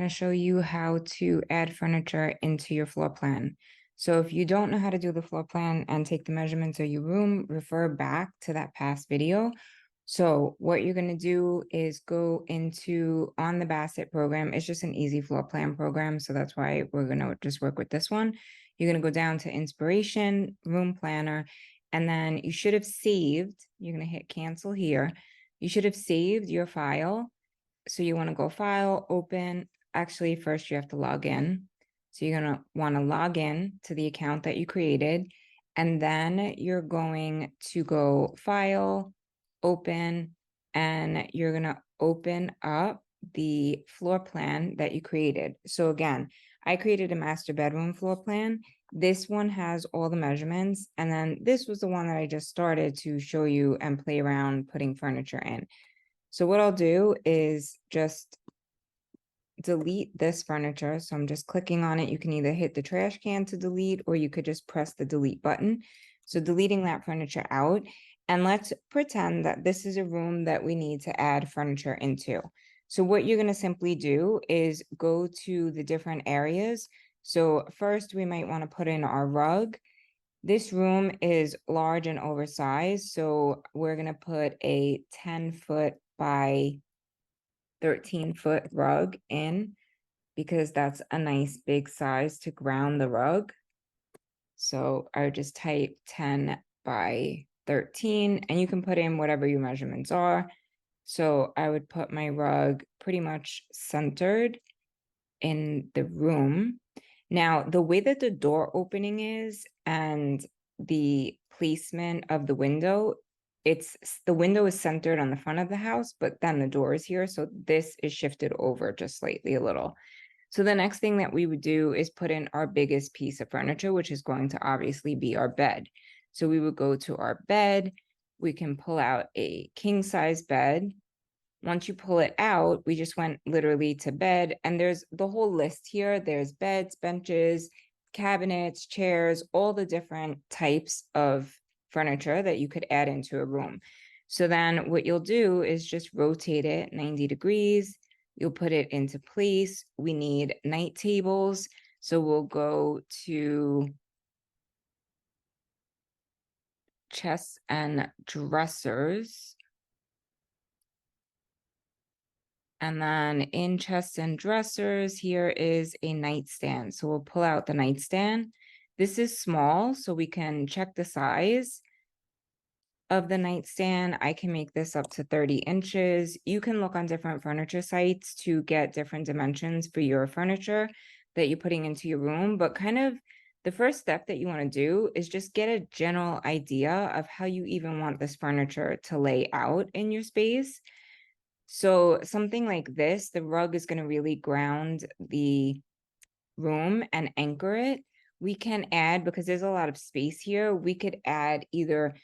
to show you how to add furniture into your floor plan. So if you don't know how to do the floor plan and take the measurements of your room, refer back to that past video. So what you're going to do is go into On the Bassett program. It's just an easy floor plan program. So that's why we're going to just work with this one. You're going to go down to Inspiration, Room Planner, and then you should have saved. You're going to hit cancel here. You should have saved your file. So you want to go File, Open. Actually, first you have to log in. So you're going to want to log in to the account that you created. And then you're going to go File, Open, and you're going to open up the floor plan that you created. So again, I created a master bedroom floor plan. This one has all the measurements. And then this was the one that I just started to show you and play around putting furniture in. So what I'll do is just delete this furniture. So I'm just clicking on it. You can either hit the trash can to delete, or you could just press the delete button. So deleting that furniture out. And let's pretend that this is a room that we need to add furniture into. So what you're going to simply do is go to the different areas. So first we might want to put in our rug. This room is large and oversized. So we're going to put a 10-foot by 13-foot rug in, because that's a nice big size to ground the rug. So I would just type 10 by 13, and you can put in whatever your measurements are. So I would put my rug pretty much centered in the room. Now, the way that the door opening is and the placement of the window, the window is centered on the front of the house, but then the door is here. So this is shifted over just slightly a little. So the next thing that we would do is put in our biggest piece of furniture, which is going to obviously be our bed. So we would go to our bed. We can pull out a king size bed. Once you pull it out, we just went literally to bed, and there's the whole list here. There's beds, benches, cabinets, chairs, all the different types of furniture that you could add into a room. So then what you'll do is just rotate it 90 degrees. You'll put it into place. We need night tables. So we'll go to chests and dressers. And then in chests and dressers, here is a nightstand. So we'll pull out the nightstand. This is small, so we can check the size of the nightstand. I can make this up to 30 inches. You can look on different furniture sites to get different dimensions for your furniture that you're putting into your room. But kind of the first step that you want to do is just get a general idea of how you even want this furniture to lay out in your space. So something like this, the rug is going to really ground the room and anchor it. We can add, because there's a lot of space here, we could add either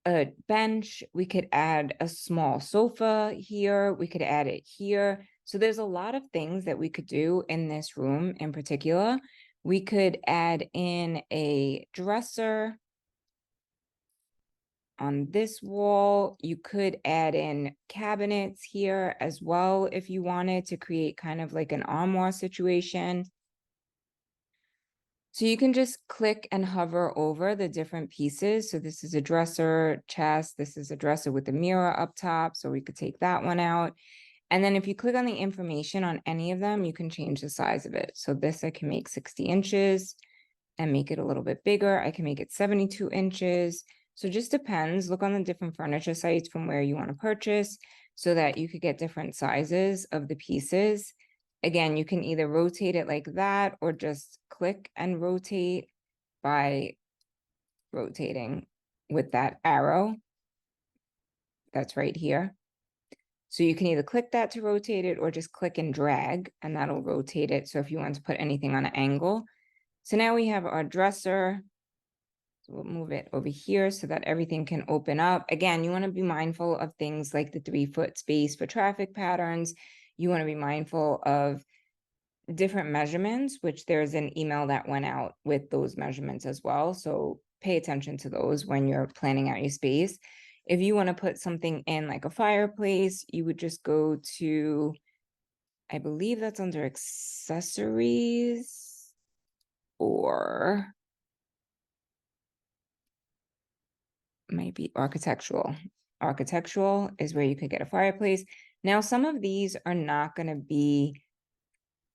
a bench, we could add a small sofa here, we could add it here. So there's a lot of things that we could do in this room in particular. We could add in a dresser on this wall. You could add in cabinets here as well if you wanted to create kind of like an armoire situation. So you can just click and hover over the different pieces. So this is a dresser, chest. This is a dresser with a mirror up top. So we could take that one out. And then if you click on the information on any of them, you can change the size of it. So this I can make 60 inches and make it a little bit bigger. I can make it 72 inches. So it just depends. Look on the different furniture sites from where you want to purchase so that you could get different sizes of the pieces. Again, you can either rotate it like that or just click and rotate by rotating with that arrow that's right here. So you can either click that to rotate it or just click and drag, and that'll rotate it. So if you want to put anything on an angle. So now we have our dresser. So we'll move it over here so that everything can open up. Again, you want to be mindful of things like the 3-foot space for traffic patterns. You want to be mindful of different measurements, which there's an email that went out with those measurements as well. So pay attention to those when you're planning out your space. If you want to put something in like a fireplace, you would just go to I believe that's under accessories or might be architectural. Architectural is where you could get a fireplace. Now, some of these are not going to be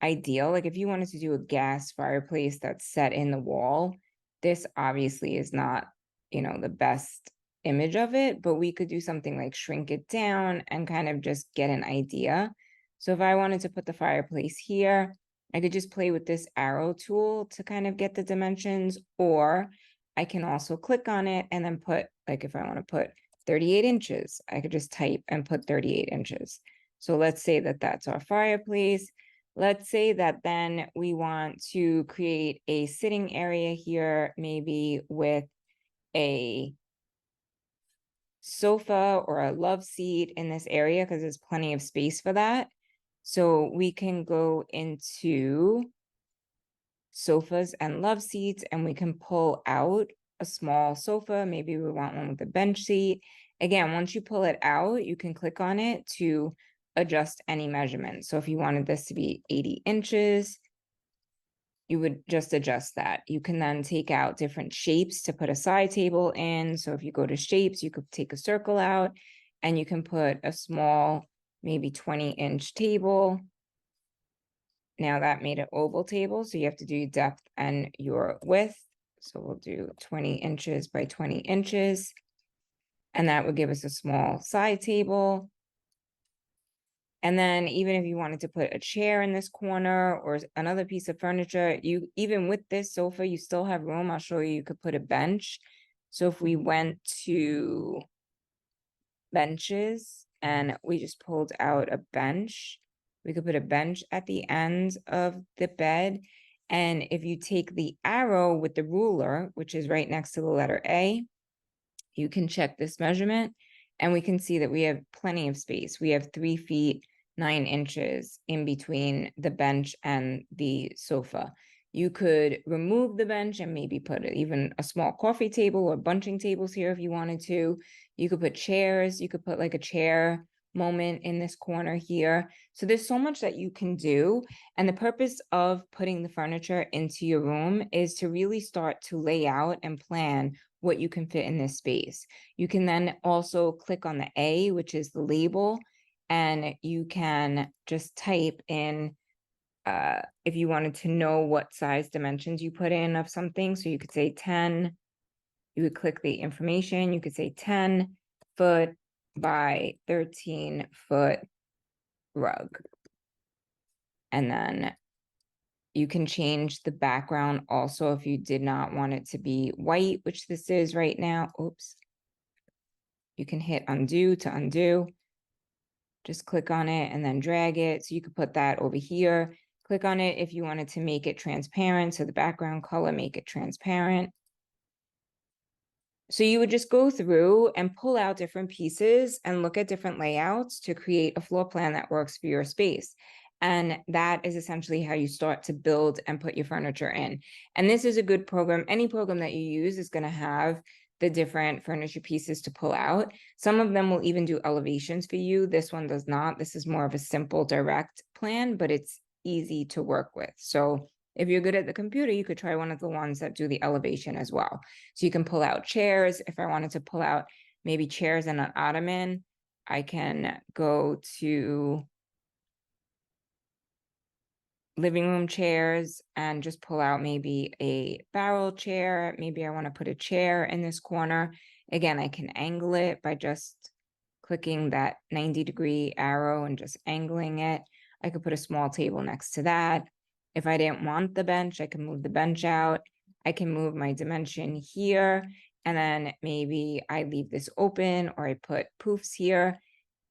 ideal. Like if you wanted to do a gas fireplace that's set in the wall, this obviously is not, the best image of it, but we could do something like shrink it down and kind of just get an idea. So if I wanted to put the fireplace here, I could just play with this arrow tool to kind of get the dimensions, or I can also click on it and then put, like if I want to put 38 inches, I could just type and put 38 inches. So let's say that that's our fireplace. Let's say that then we want to create a sitting area here, maybe with a sofa or a love seat in this area because there's plenty of space for that. So we can go into sofas and love seats and we can pull out a small sofa. Maybe we want one with a bench seat. Again, once you pull it out, you can click on it to adjust any measurement. So if you wanted this to be 80 inches, you would just adjust that. You can then take out different shapes to put a side table in. So if you go to shapes, you could take a circle out and you can put a small, maybe 20-inch table. Now that made an oval table, so you have to do depth and your width. So we'll do 20 inches by 20 inches. And that would give us a small side table. And then even if you wanted to put a chair in this corner or another piece of furniture, even with this sofa, you still have room. I'll show you could put a bench. So if we went to benches and we just pulled out a bench, we could put a bench at the end of the bed. And if you take the arrow with the ruler, which is right next to the letter A, you can check this measurement and we can see that we have plenty of space. We have 3 feet 9 inches in between the bench and the sofa. You could remove the bench and maybe put even a small coffee table or bunching tables here if you wanted to. You could put chairs. You could put like a chair moment in this corner here. So there's so much that you can do. And the purpose of putting the furniture into your room is to really start to lay out and plan what you can fit in this space. You can then also click on the A, which is the label, and you can just type in if you wanted to know what size dimensions you put in of something. So you could say 10, you would click the information, you could say 10 foot by 13 foot rug. And then you can change the background also if you did not want it to be white, which this is right now. Oops. You can hit undo to undo. Just click on it and then drag it. So you could put that over here. Click on it if you wanted to make it transparent. So the background color, make it transparent. So you would just go through and pull out different pieces and look at different layouts to create a floor plan that works for your space. And that is essentially how you start to build and put your furniture in. And this is a good program. Any program that you use is going to have the different furniture pieces to pull out. Some of them will even do elevations for you. This one does not. This is more of a simple direct plan, but it's easy to work with. So if you're good at the computer, you could try one of the ones that do the elevation as well. So you can pull out chairs. If I wanted to pull out maybe chairs and an ottoman, I can go to living room chairs and just pull out maybe a barrel chair. Maybe I want to put a chair in this corner. Again, I can angle it by just clicking that 90-degree arrow and just angling it. I could put a small table next to that. If I didn't want the bench, I can move the bench out. I can move my dimension here. And then maybe I leave this open or I put poofs here.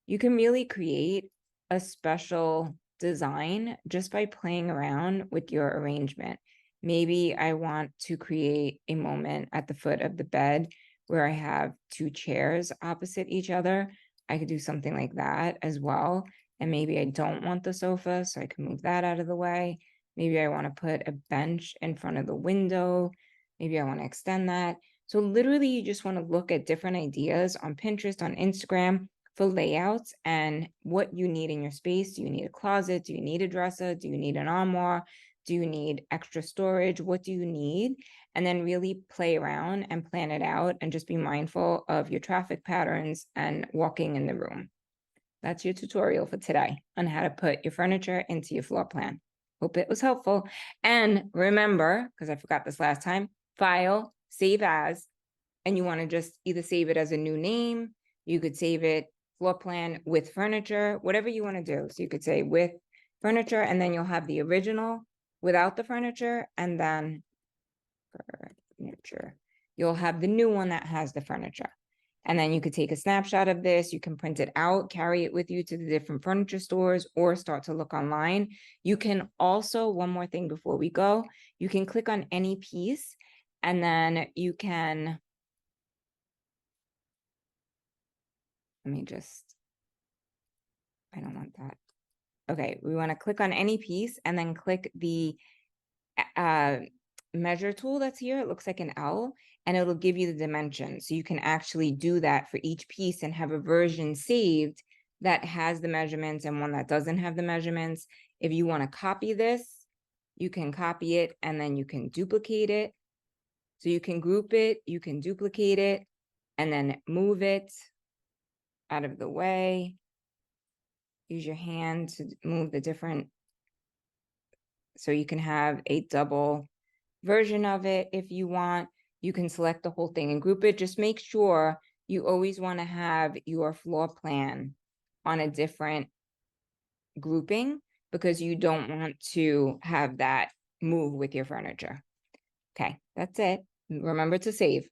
You can really create a special design just by playing around with your arrangement. Maybe I want to create a moment at the foot of the bed where I have 2 chairs opposite each other. I could do something like that as well. And maybe I don't want the sofa, so I can move that out of the way. Maybe I want to put a bench in front of the window. Maybe I want to extend that. So literally, you just want to look at different ideas on Pinterest, on Instagram, for layouts and what you need in your space. Do you need a closet? Do you need a dresser? Do you need an armoire? Do you need extra storage? What do you need? And then really play around and plan it out and just be mindful of your traffic patterns and walking in the room. That's your tutorial for today on how to put your furniture into your floor plan. Hope it was helpful. And remember, because I forgot this last time, file, save as, and you want to just either save it as a new name, you could save it floor plan with furniture, whatever you want to do. So you could say with furniture, and then you'll have the original without the furniture, and then furniture. You'll have the new one that has the furniture. And then you could take a snapshot of this, you can print it out, carry it with you to the different furniture stores, or start to look online. You can also, one more thing before we go, you can click on any piece, and then you can, let me just, I don't want that. Okay, we want to click on any piece and then click the measure tool that's here. It looks like an L, and it'll give you the dimensions. So you can actually do that for each piece and have a version saved that has the measurements and one that doesn't have the measurements. If you want to copy this, you can copy it and then you can duplicate it. So you can group it, you can duplicate it, and then move it out of the way. Use your hand to move the different, so you can have a double version of it if you want. You can select the whole thing and group it. Just make sure you always want to have your floor plan on a different grouping, because you don't want to have that move with your furniture. Okay, that's it. Remember to save.